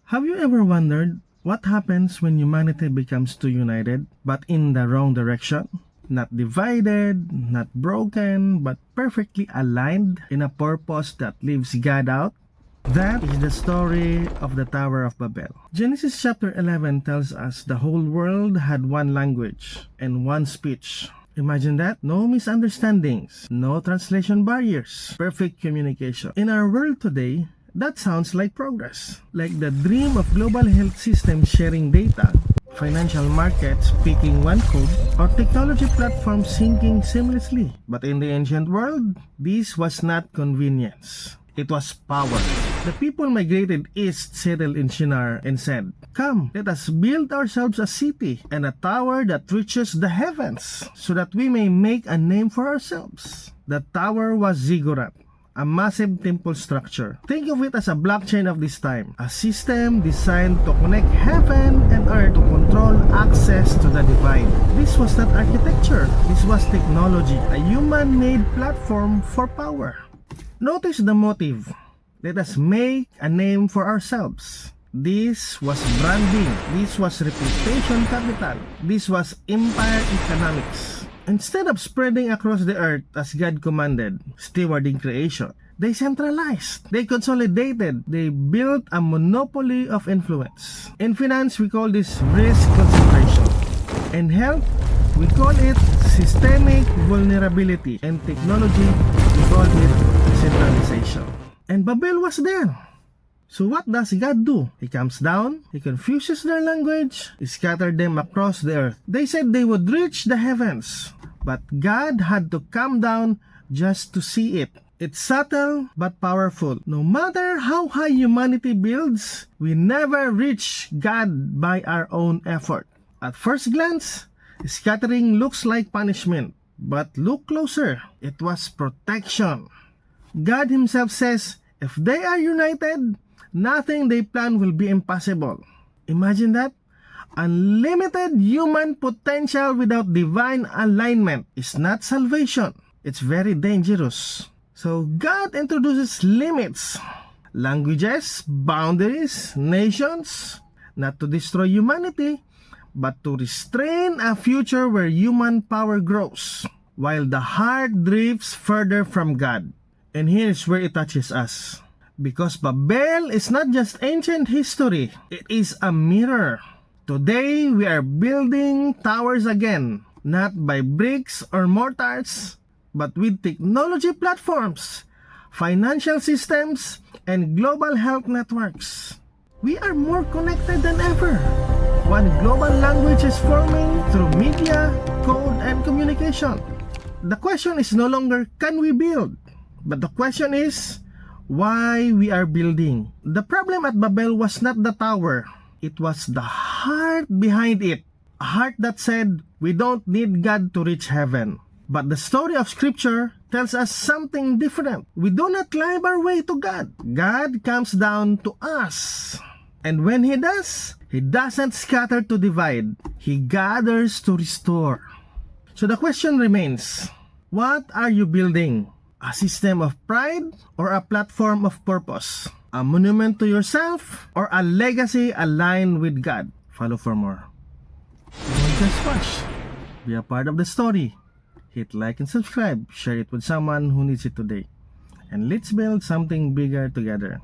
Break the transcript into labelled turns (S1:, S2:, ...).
S1: Have you ever wondered what happens when humanity becomes too united, but in the wrong direction? Not divided, not broken, but perfectly aligned in a purpose that leaves God out? That is the story of the Tower of Babel. Genesis chapter 11 tells us the whole world had one language and one speech. Imagine that. No misunderstandings, no translation barriers, perfect communication. In our world today, that sounds like progress. Like the dream of global health systems sharing data, financial markets speaking one code, or technology platforms syncing seamlessly. But in the ancient world, this was not convenience. It was power. The people migrated east, settled in Shinar, and said, "Come, let us build ourselves a city and a tower that reaches the heavens, so that we may make a name for ourselves." The tower was ziggurat, a massive temple structure. Think of it as a blockchain of this time, a system designed to connect heaven and earth to control access to the divine. This was not architecture, this was technology, a human-made platform for power. Notice the motive. Let us make a name for ourselves. This was branding, this was reputation capital, this was empire economics. Instead of spreading across the earth as God commanded, stewarding creation, they centralized, they consolidated, they built a monopoly of influence. In finance, we call this risk concentration. In health, we call it systemic vulnerability. In technology, we call it centralization. And Babel was there. So what does God do? He comes down, He confuses their language, He scattered them across the earth. They said they would reach the heavens, but God had to come down just to see it. It's subtle but powerful. No matter how high humanity builds, we never reach God by our own effort. At first glance, scattering looks like punishment, but look closer. It was protection. God Himself says, if they are united, nothing they plan will be impossible. Imagine that. Unlimited human potential without divine alignment is not salvation. It's very dangerous. So God introduces limits, languages, boundaries, nations, not to destroy humanity, but to restrain a future where human power grows, while the heart drifts further from God. And here's where it touches us. Because Babel is not just ancient history, it is a mirror. Today, we are building towers again, not by bricks or mortars, but with technology platforms, financial systems, and global health networks. We are more connected than ever. One global language is forming through media, code, and communication. The question is no longer, can we build? But the question is, why we are building. The problem at Babel was not the tower. It was the heart behind it. A heart that said, we don't need God to reach heaven. But the story of Scripture tells us something different. We do not climb our way to God. God comes down to us. And when He does, He doesn't scatter to divide. He gathers to restore. So the question remains, what are you building? A system of pride or a platform of purpose? A monument to yourself or a legacy aligned with God? Follow for more. Don't just watch. Be a part of the story. Hit like and subscribe. Share it with someone who needs it today. And let's build something bigger together.